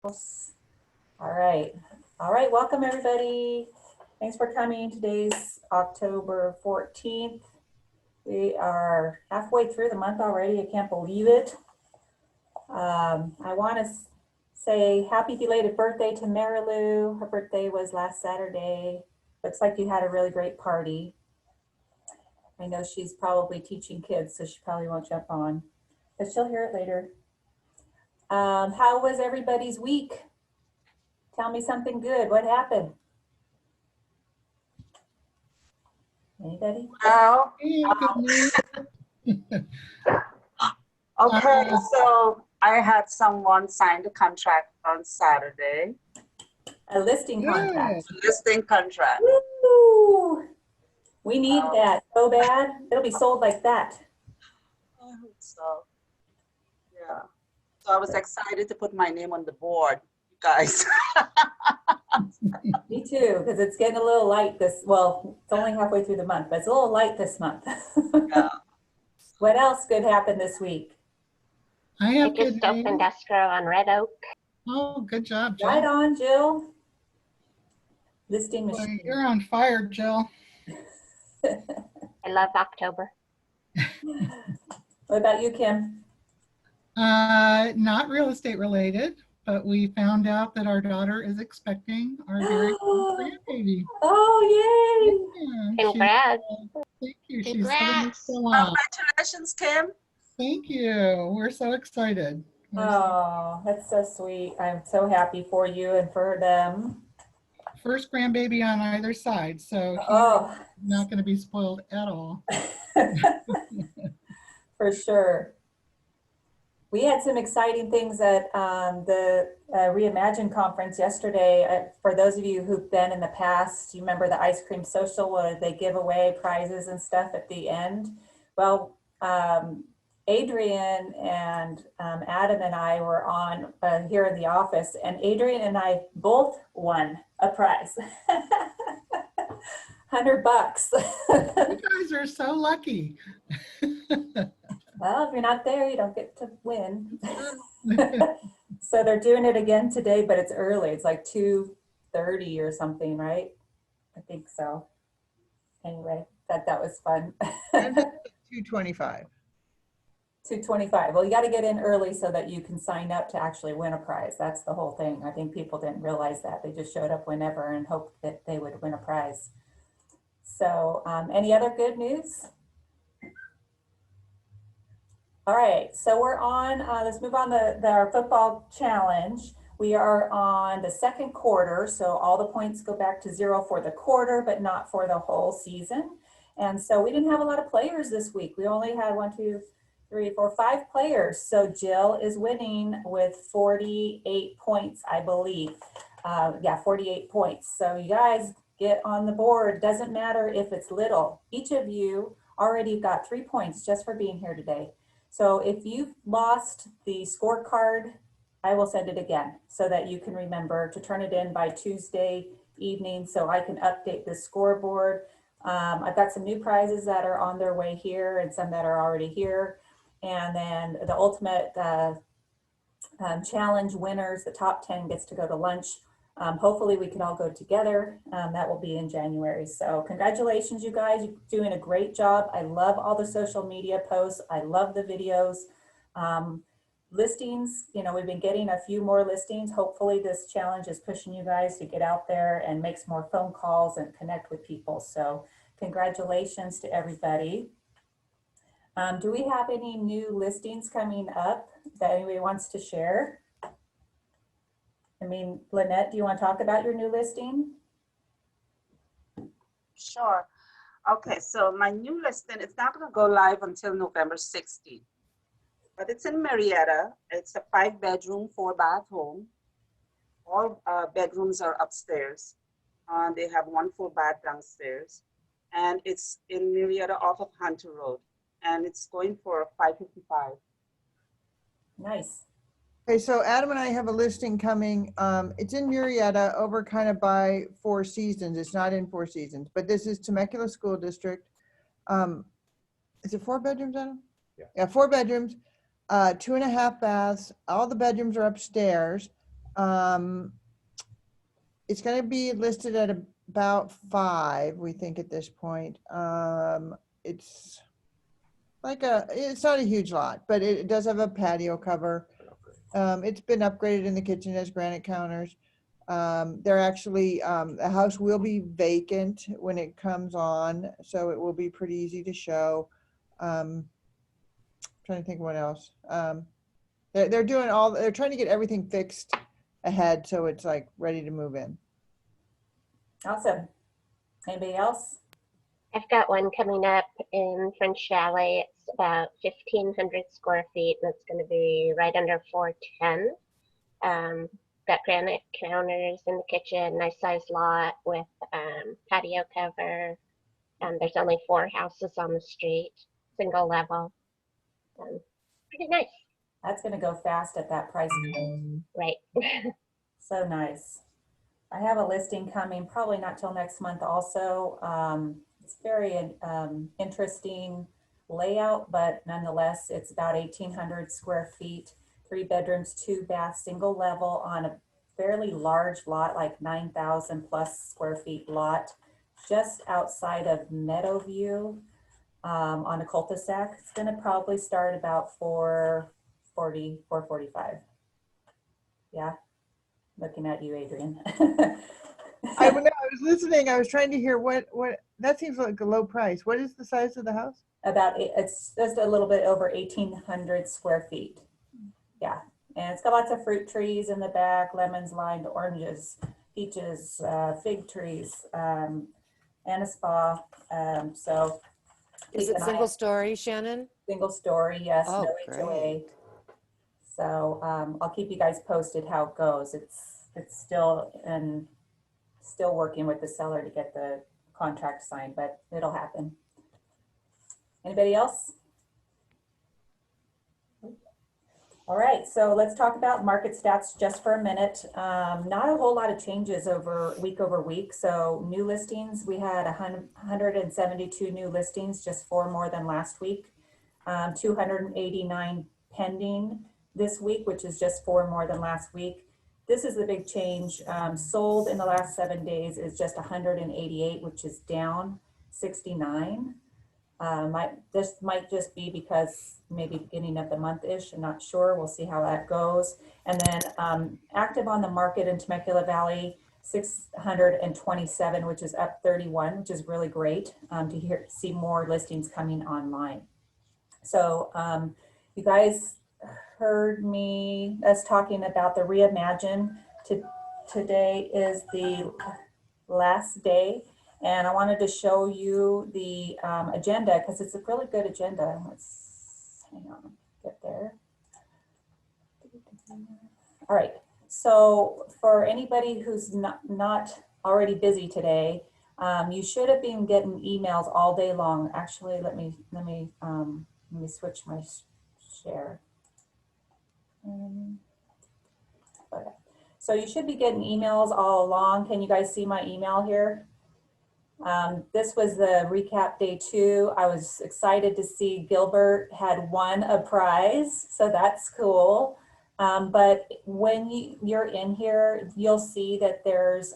All right. All right. Welcome, everybody. Thanks for coming. Today's October 14th. We are halfway through the month already. I can't believe it. I want to say happy belated birthday to Marilou. Her birthday was last Saturday. Looks like you had a really great party. I know she's probably teaching kids, so she probably won't jump on, but she'll hear it later. How was everybody's week? Tell me something good. What happened? Anybody? Well, okay, so I had someone sign the contract on Saturday. A listing contract. Listing contract. Woo! We need that so bad. It'll be sold like that. I hope so. Yeah. So I was excited to put my name on the board, you guys. Me too, because it's getting a little light well, it's only halfway through the month, but it's a little light this month. Yeah. What else good happened this week? I just opened escrow on Red Oak. Oh, good job, Jill. Right on, Jill. Listing Boy, machine. you're on fire, Jill. I love October. What about you, Kim? Not real estate related, but we found out that our daughter is expecting our very grandbaby. Oh, yay! Yeah, Congrats. thank you. She's Congrats. so long. Congratulations, Kim. Thank you. We're so excited. Oh, that's so sweet. I'm so happy for you and for them. First grandbaby on either side, so Oh, he's not going to be spoiled at all. for sure. We had some exciting things at the Reimagine conference yesterday. For those of you who've been in the past, you remember the ice cream social where they give away prizes and stuff at the end? Well, Adrian and Adam and I were on here in the office, and Adrian and I both won a prize. $100. You guys are so lucky. Well, if you're not there, you don't get to win. So they're doing it again today, but it's early. It's like 2:30 or something, right? I think so. Anyway, that was fun. 2:25. 2:25. Well, you got to get in early so that you can sign up to actually win a prize. That's the whole thing. I think people didn't realize that. They just showed up whenever and hoped that they would win a prize. So any other good news? All right, so we're on, let's move on to our football challenge. We are on the second quarter, so all the points go back to 0 for the quarter, but not for the whole season. And so we didn't have a lot of players this week. We only had 5 players. So Jill is winning with 48 points, I believe. Yeah, 48 points. So you guys get on the board. Doesn't matter if it's little. Each of you already got 3 points just for being here today. So if you've lost the scorecard, I will send it again so that you can remember to turn it in by Tuesday evening so I can update the scoreboard. I've got some new prizes that are on their way here and some that are already here. And then the ultimate challenge winners, the top 10 gets to go to lunch. Hopefully we can all go together. That will be in January. So congratulations, you guys. You're doing a great job. I love all the social media posts. I love the videos. Listings, you know, we've been getting a few more listings. Hopefully this challenge is pushing you guys to get out there and make some more phone calls and connect with people. So congratulations to everybody. Do we have any new listings coming up that anybody wants to share? I mean, Lynette, do you want to talk about your new listing? Sure. Okay, so my new listing, it's not going to go live until November 16th. But it's in Marietta. It's a 5-bedroom, 4-bath home. All bedrooms are upstairs. They have 1 full bath downstairs. And it's in Marietta off of Hunter Road. And it's going for $555. Nice. Okay, so Adam and I have a listing coming. It's in Murrieta over kind of by Four Seasons. It's not in Four Seasons, but this is Temecula School District. Is it 4 bedrooms, Adam? Yeah, 4 bedrooms, 2.5 baths. All the bedrooms are upstairs. It's going to be listed at about 5, we think at this point. It's it's not a huge lot, but it does have a patio cover. It's been upgraded in the kitchen as granite counters. They're actually, the house will be vacant when it comes on, so it will be pretty easy to show. Trying to think what else. They're doing they're trying to get everything fixed ahead, so it's like ready to move in. Awesome. Anybody else? I've got one coming up in French Chalet. It's about 1,500 square feet, and it's going to be right under 410. Got granite counters in the kitchen, nice sized lot with patio cover. There's only 4 houses on the street, single level. Pretty nice. That's going to go fast at that price point. Right. So nice. I have a listing coming, probably not till next month also. It's very interesting layout, but nonetheless, it's about 1,800 square feet, 3 bedrooms, 2 baths, single level on a fairly large lot, like 9,000 plus square feet lot, just outside of Meadowview on a cul-de-sac. It's going to probably start about 440, 445. Yeah. Looking at you, Adrian. I was listening. I was trying to hear what that seems like a low price. What is the size of the house? It's just a little bit over 1,800 square feet. Yeah, and it's got lots of fruit trees in the back, lemons, limes, oranges, peaches, fig trees, and a spa. So Is it single story, Shannon? single story, yes, Oh, no HOA. great. So I'll keep you guys posted how it goes. It's still working with the seller to get the contract signed, but it'll happen. Anybody else? All right, so let's talk about market stats just for a minute. Not a whole lot of changes over week. So new listings, we had 172 new listings, just 4 more than last week. 289 pending this week, which is just 4 more than last week. This is the big change. Sold in the last 7 days is just 188, which is down 69. This might just be because maybe beginning of the month-ish, I'm not sure. We'll see how that goes. And then active on the market in Temecula Valley, 627, which is up 31, which is really great to see more listings coming online. So you guys heard us talking about the Reimagine. Today is the last day, and I wanted to show you the agenda because it's a really good agenda. Let's hang on, get there. All right, so for anybody who's not already busy today, you should have been getting emails all day long. Actually, let me switch my share. Okay. So you should be getting emails all along. Can you guys see my email here? This was the recap day 2. I was excited to see Gilbert had won a prize, so that's cool. But when you're in here, you'll see that there's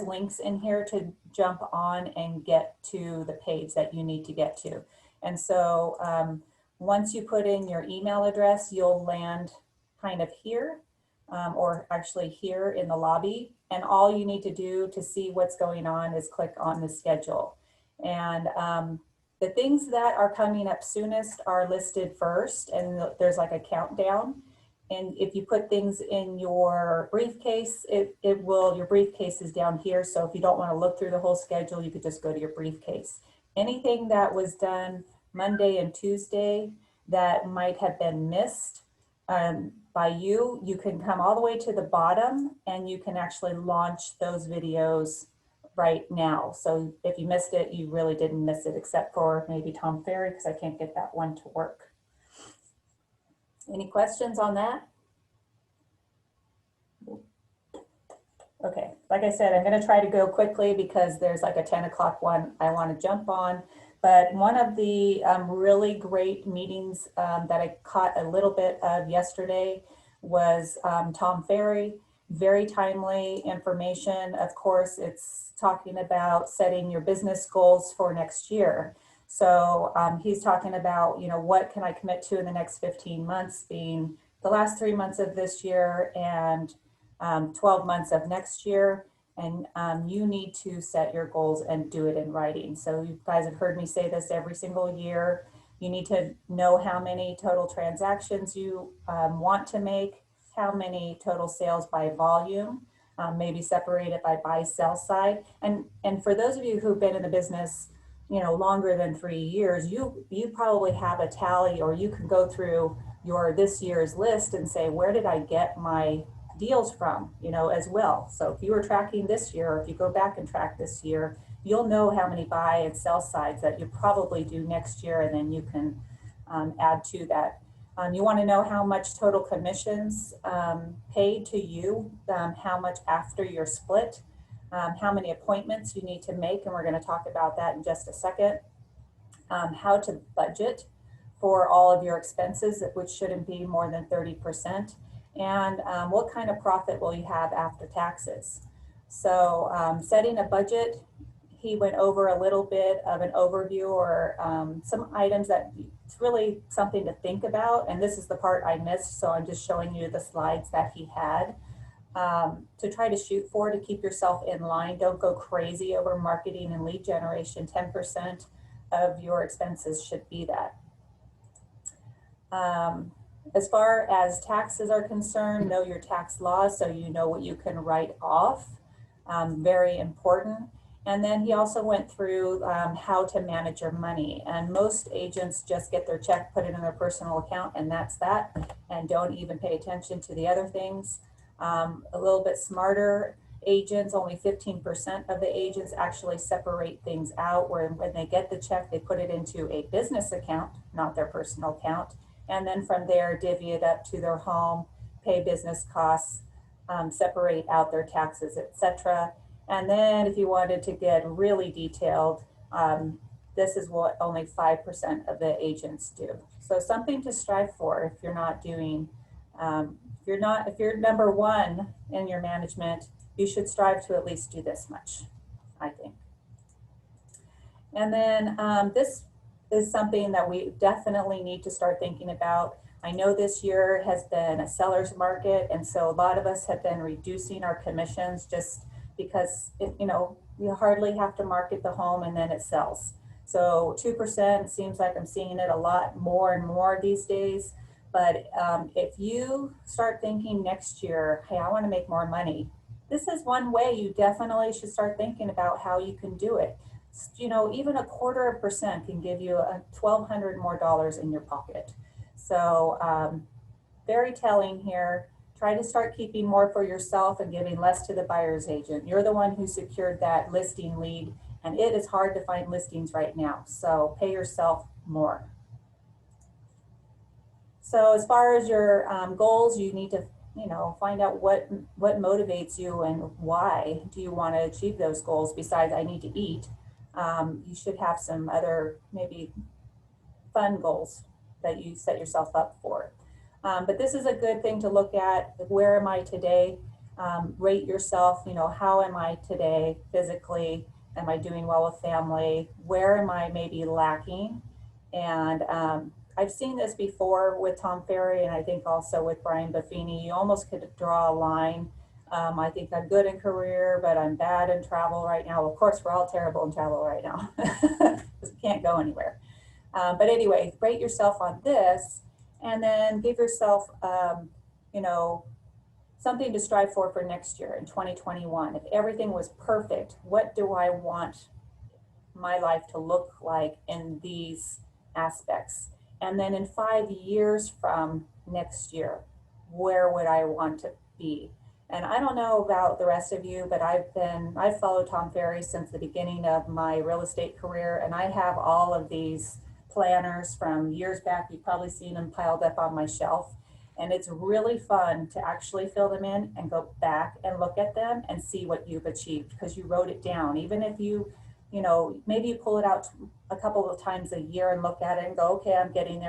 links in here to jump on and get to the page that you need to get to. And so once you put in your email address, you'll land kind of here, or actually here in the lobby. And all you need to do to see what's going on is click on the schedule. And the things that are coming up soonest are listed first, and there's like a countdown. And if you put things in your briefcase, your briefcase is down here. So if you don't want to look through the whole schedule, you could just go to your briefcase. Anything that was done Monday and Tuesday that might have been missed by you can come all the way to the bottom and you can actually launch those videos right now. So if you missed it, you really didn't miss it, except for maybe Tom Ferry, because I can't get that one to work. Any questions on that? Okay, like I said, I'm going to try to go quickly because there's like a 10 o'clock one I want to jump on. But one of the really great meetings that I caught a little bit of yesterday was Tom Ferry. Very timely information. Of course, it's talking about setting your business goals for next year. So he's talking about, you know, what can I commit to in the next 15 months, being the last 3 months of this year and 12 months of next year. And you need to set your goals and do it in writing. So you guys have heard me say this every single year. You need to know how many total transactions you want to make, how many total sales by volume, maybe separate it by buy sell side. And for those of you who've been in the business, you know, longer than 3 years, you probably have a tally, or you can go through your this year's list and say, where did I get my deals from, you know, as well. So if you were tracking this year, or if you go back and track this year, you'll know how many buy and sell sides that you probably do next year, and then you can add to that. You want to know how much total commissions paid to you, how much after your split, how many appointments you need to make, and we're going to talk about that in just a second. How to budget for all of your expenses, which shouldn't be more than 30%, and what kind of profit will you have after taxes. So setting a budget, he went over a little bit of an overview, or some items that it's really something to think about. And this is the part I missed, so I'm just showing you the slides that he had to try to shoot for, to keep yourself in line. Don't go crazy over marketing and lead generation. 10% of your expenses should be that. As far as taxes are concerned, know your tax laws so you know what you can write off. Very important. And then he also went through how to manage your money. And most agents just get their check, put it in their personal account, and that's that, and don't even pay attention to the other things. A little bit smarter agents, only 15% of the agents actually separate things out, where when they get the check, they put it into a business account, not their personal account. And then from there, divvy it up to their home, pay business costs, separate out their taxes, etc. And then if you wanted to get really detailed, this is what only 5% of the agents do. So something to strive for if you're not doing, if you're number one in your management, you should strive to at least do this much, I think. And then this is something that we definitely need to start thinking about. I know this year has been a seller's market, and so a lot of us have been reducing our commissions just because you know, we hardly have to market the home and then it sells. So 2% seems like I'm seeing it a lot more and more these days. But if you start thinking next year, hey, I want to make more money, this is one way you definitely should start thinking about how you can do it. You know, even 0.25% can give you $1,200 more in your pocket. So very telling here. Try to start keeping more for yourself and giving less to the buyer's agent. You're the one who secured that listing lead, and it is hard to find listings right now. So pay yourself more. So as far as your goals, you need to, you know, find out what motivates you and why do you want to achieve those goals. Besides, I need to eat. You should have some other maybe fun goals that you set yourself up for. But this is a good thing to look at. Where am I today? Rate yourself, you know, how am I today physically? Am I doing well with family? Where am I maybe lacking? And I've seen this before with Tom Ferry, and I think also with Brian Buffini. You almost could draw a line. I think I'm good in career, but I'm bad in travel right now. Of course, we're all terrible in travel right now because we can't go anywhere. But anyway, rate yourself on this, and then give yourself, you know, something to strive for next year in 2021. If everything was perfect, what do I want my life to look like in these aspects? And then in 5 years from next year, where would I want to be? And I don't know about the rest of you, but I've followed Tom Ferry since the beginning of my real estate career, and I have all of these planners from years back. You've probably seen them piled up on my shelf. And it's really fun to actually fill them in and go back and look at them and see what you've achieved because you wrote it down. Even if you know, maybe you pull it out a couple of times a year and look at it and go, okay, I'm getting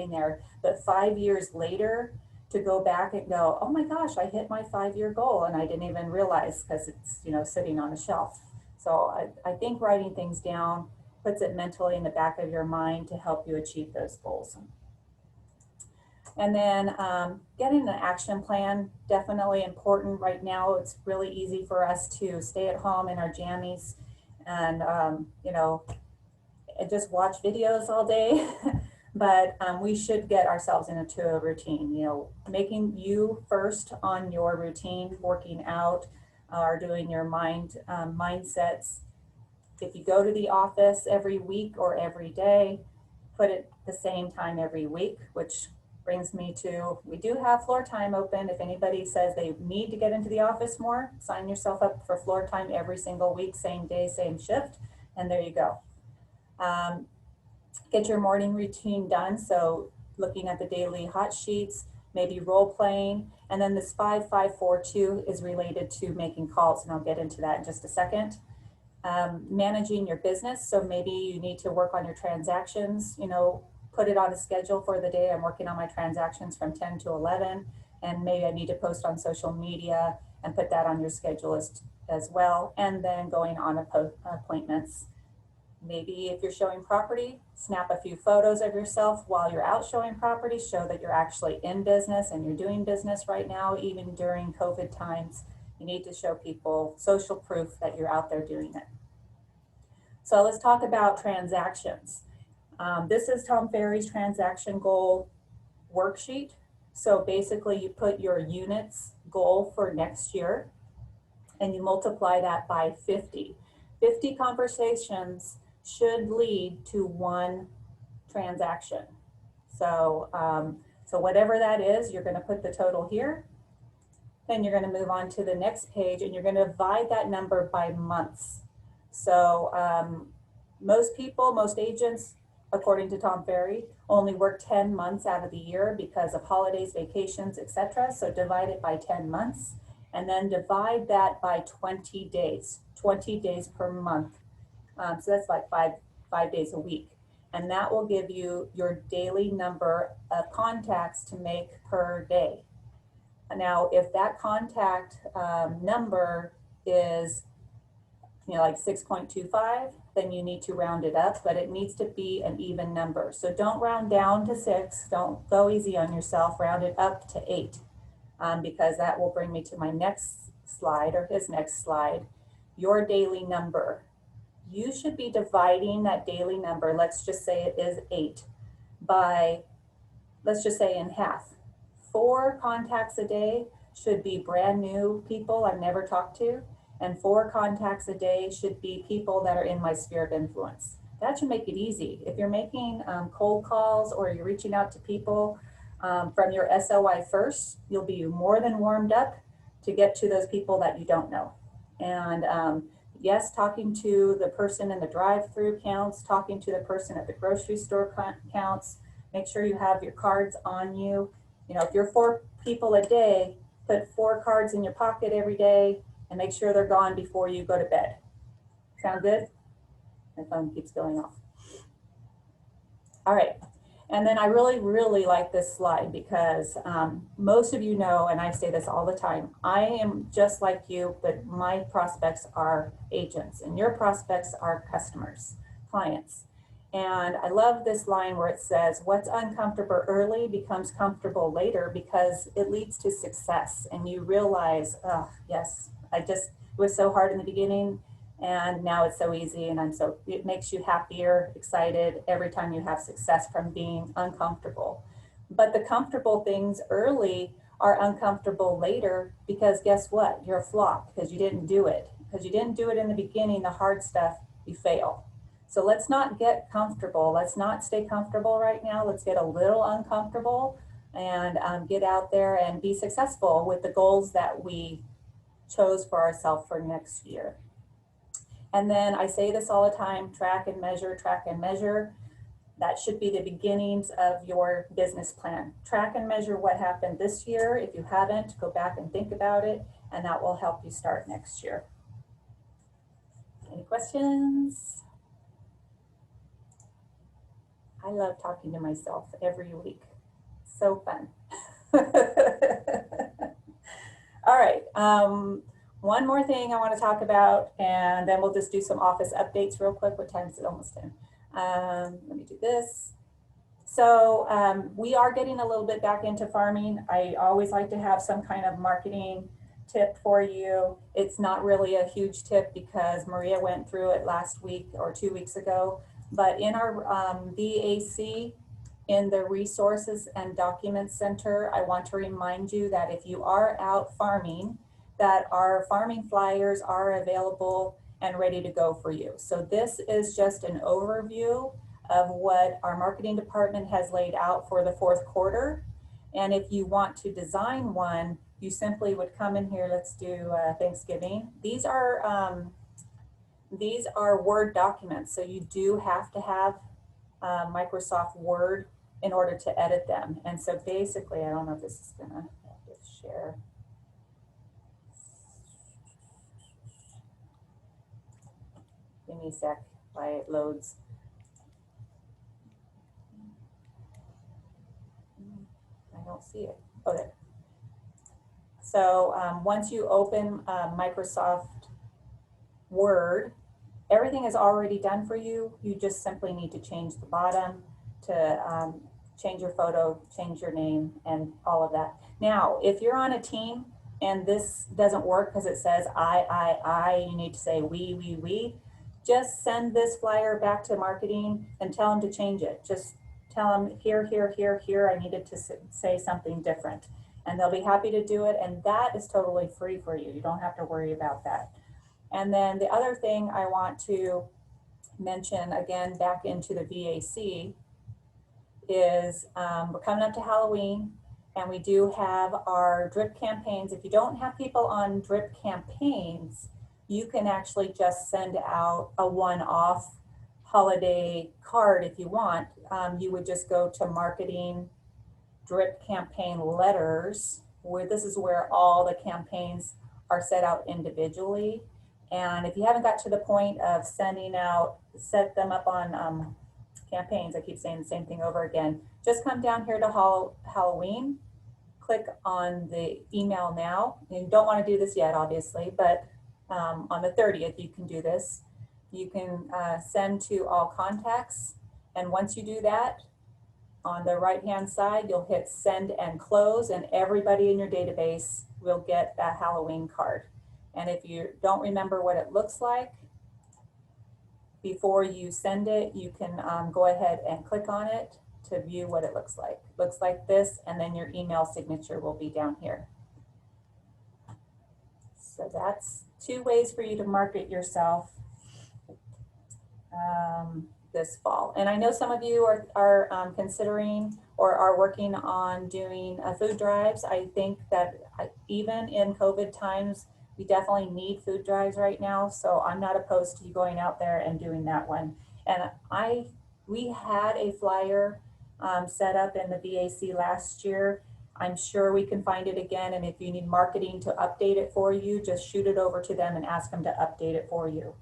there. But 5 years later, to go back and go, oh my gosh, I hit my 5-year goal and I didn't even realize because it's, sitting on a shelf. So I think writing things down puts it mentally in the back of your mind to help you achieve those goals. And then getting an action plan, definitely important. Right now, it's really easy for us to stay at home in our jammies and, and just watch videos all day. But we should get ourselves into a routine, making you first on your routine, working out or doing your mindsets. If you go to the office every week or every day, put it the same time every week, which brings me to, we do have floor time open. If anybody says they need to get into the office more, sign yourself up for floor time every single week, same day, same shift, and there you go. Get your morning routine done. So looking at the daily hot sheets, maybe role playing, and then this 5-5-4-2 is related to making calls, and I'll get into that in just a second. Managing your business. So maybe you need to work on your transactions, put it on a schedule for the day. I'm working on my transactions from 10 to 11, and maybe I need to post on social media and put that on your schedule as well. And then going on appointments. Maybe if you're showing property, snap a few photos of yourself while you're out showing property, show that you're actually in business and you're doing business right now, even during COVID times. You need to show people social proof that you're out there doing it. So let's talk about transactions. This is Tom Ferry's transaction goal worksheet. So basically you put your units goal for next year and you multiply that by 50. 50 conversations should lead to one transaction. So, so whatever that is, you're going to put the total here. Then you're going to move on to the next page and you're going to divide that number by months. So most people, most agents, according to Tom Ferry, only work 10 months out of the year because of holidays, vacations, etc. So divide it by 10 months and then divide that by 20 days, 20 days per month. So that's like five days a week. And that will give you your daily number of contacts to make per day. Now, if that contact number is, like 6.25, then you need to round it up, but it needs to be an even number. So don't round down to 6, don't go easy on yourself, round it up to 8, because that will bring me to my next slide, or his next slide, your daily number. You should be dividing that daily number, let's just say it is 8, by, let's just say in half. 4 contacts a day should be brand new people I've never talked to, and 4 contacts a day should be people that are in my sphere of influence. That should make it easy. If you're making cold calls or you're reaching out to people from your SOI first, you'll be more than warmed up to get to those people that you don't know. And yes, talking to the person in the drive-through counts, talking to the person at the grocery store counts. Make sure you have your cards on you. If you're 4 people a day, put 4 cards in your pocket every day and make sure they're gone before you go to bed. Sound good? My phone keeps going off. All right. And then I really, really like this slide because most of you know, and I say this all the time, I am just like you, but my prospects are agents and your prospects are customers, clients. And I love this line where it says, what's uncomfortable early becomes comfortable later, because it leads to success. And you realize, oh, yes, it was so hard in the beginning and now it's so easy. And it makes you happier, excited every time you have success from being uncomfortable. But the comfortable things early are uncomfortable later, because guess what? You're a flop because you didn't do it. Because you didn't do it in the beginning, the hard stuff, you fail. So let's not get comfortable. Let's not stay comfortable right now. Let's get a little uncomfortable and get out there and be successful with the goals that we chose for ourselves for next year. And then I say this all the time, track and measure, track and measure. That should be the beginnings of your business plan. Track and measure what happened this year. If you haven't, go back and think about it, and that will help you start next year. Any questions? I love talking to myself every week. So fun. All right. One more thing I want to talk about, and then we'll just do some office updates real quick. What time is it? Almost 10. Let me do this. So we are getting a little bit back into farming. I always like to have some kind of marketing tip for you. It's not really a huge tip because Maria went through it last week or 2 weeks ago. But in our BAC, in the Resources and Documents Center, I want to remind you that if you are out farming, that our farming flyers are available and ready to go for you. So this is just an overview of what our marketing department has laid out for the fourth quarter. And if you want to design one, you simply would come in here. Let's do Thanksgiving. These are Word documents. So you do have to have Microsoft Word in order to edit them. And so basically, I don't know if this is gonna share. Give me a sec while it loads. I don't see it. Oh, there. So once you open Microsoft Word, everything is already done for you. You just simply need to change the bottom to change your photo, change your name, and all of that. Now, if you're on a team and this doesn't work because it says I, you need to say we, just send this flyer back to marketing and tell them to change it. Just tell them here, I needed to say something different. And they'll be happy to do it. And that is totally free for you. You don't have to worry about that. And then the other thing I want to mention, again, back into the VAC, is we're coming up to Halloween, and we do have our drip campaigns. If you don't have people on drip campaigns, you can actually just send out a one-off holiday card if you want. You would just go to marketing drip campaign letters, where this is where all the campaigns are set out individually. And if you haven't got to the point of sending out, set them up on campaigns, I keep saying the same thing over again, just come down here to Halloween, click on the email now. You don't want to do this yet, obviously, but on the 30th, you can do this. You can send to all contacts. And once you do that, on the right-hand side, you'll hit send and close, and everybody in your database will get that Halloween card. And if you don't remember what it looks like, before you send it, you can go ahead and click on it to view what it looks like. Looks like this, and then your email signature will be down here. So that's 2 ways for you to market yourself this fall. And I know some of you are considering or are working on doing food drives. I think that even in COVID times, we definitely need food drives right now. So I'm not opposed to you going out there and doing that one. And we had a flyer set up in the VAC last year. I'm sure we can find it again. And if you need marketing to update it for you, just shoot it over to them and ask them to update it for you.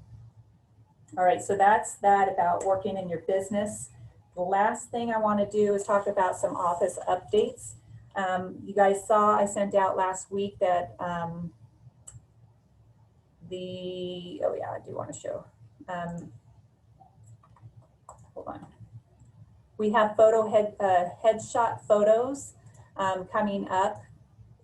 All right, so that's that about working in your business. The last thing I want to do is talk about some office updates. You guys saw I sent out last week that oh yeah, I do want to show. Hold on. We have headshot photos coming up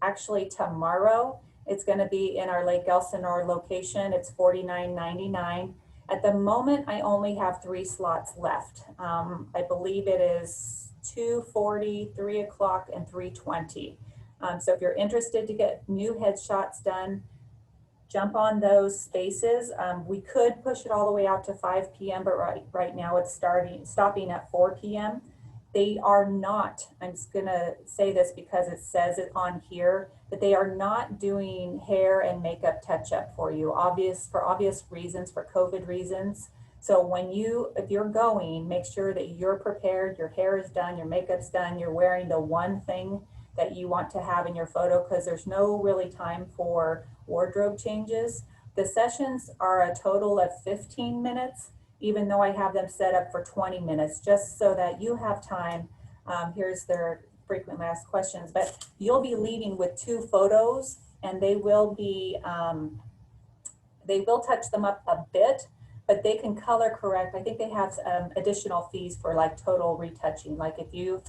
actually tomorrow. It's going to be in our Lake Elsinore location. It's $49.99. At the moment, I only have 3 slots left. I believe it is 2:40, 3 o'clock, and 3:20. So if you're interested to get new headshots done, jump on those spaces. We could push it all the way out to 5 p.m., but right now it's stopping at 4 p.m. They are not, I'm just gonna say this because it says it on here, that they are not doing hair and makeup touch-up for you, for obvious reasons, for COVID reasons. So if you're going, make sure that you're prepared, your hair is done, your makeup's done, you're wearing the one thing that you want to have in your photo, because there's no really time for wardrobe changes. The sessions are a total of 15 minutes, even though I have them set up for 20 minutes, just so that you have time. Here's their frequently asked questions, but you'll be leaving with 2 photos, and they will touch them up a bit, but they can color correct. I think they have additional fees for like total retouching. Like if you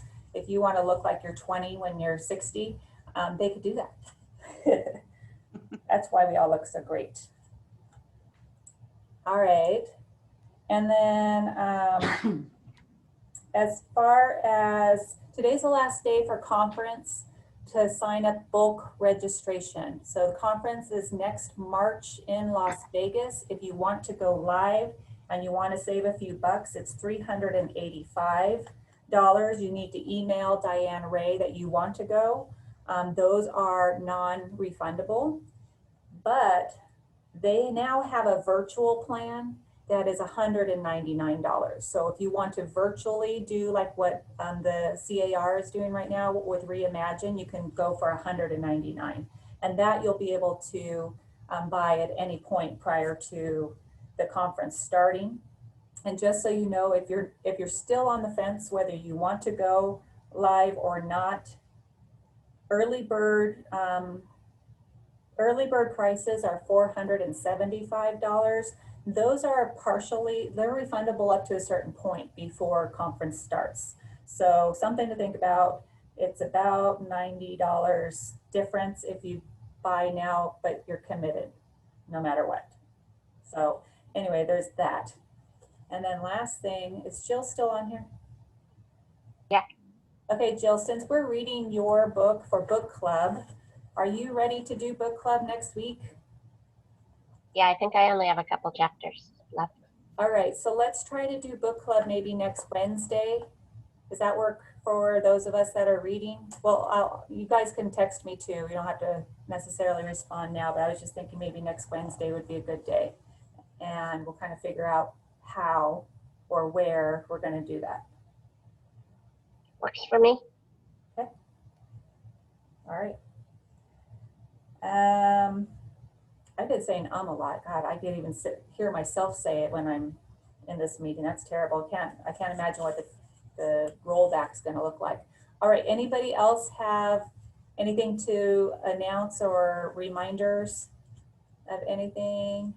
want to look like you're 20 when you're 60, they could do that. That's why we all look so great. All right. And then as far as today's the last day for conference to sign up bulk registration. So the conference is next March in Las Vegas. If you want to go live and you want to save a few bucks, it's $385. You need to email Diane Ray that you want to go. Those are non-refundable, but they now have a virtual plan that is $199. So if you want to virtually do like what the CAR is doing right now with Reimagine, you can go for $199. And that you'll be able to buy at any point prior to the conference starting. And just so you know, if you're still on the fence whether you want to go live or not, early bird prices are $475. Those are they're refundable up to a certain point before conference starts. So something to think about. It's about $90 difference if you buy now, but you're committed no matter what. So anyway, there's that. And then last thing, is Jill still on here? Yeah. Okay, Jill, since we're reading your book for book club, are you ready to do book club next week? Yeah, I think I only have a couple chapters left. All right, so let's try to do book club maybe next Wednesday. Does that work for those of us that are reading? Well, you guys can text me too. You don't have to necessarily respond now, but I was just thinking maybe next Wednesday would be a good day. And we'll kind of figure out how or where we're going to do that. Works for me. Okay. All right. I've been saying a lot. God, I can't even hear myself say it when I'm in this meeting. That's terrible. I can't imagine what the rollback's going to look like. All right. Anybody else have anything to announce or reminders of anything?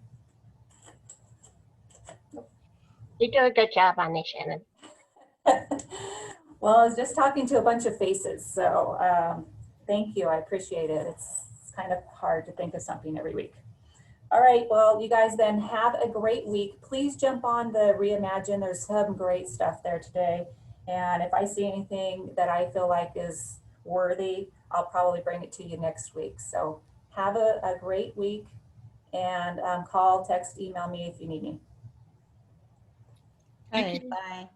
You do a good job on this, Shannon. Well, I was just talking to a bunch of faces, so thank you. I appreciate it. It's kind of hard to think of something every week. All right, well, you guys then have a great week. Please jump on the Reimagine. There's some great stuff there today. And if I see anything that I feel like is worthy, I'll probably bring it to you next week. So have a great week, and call, text, email me if you need me. Thank you. Bye.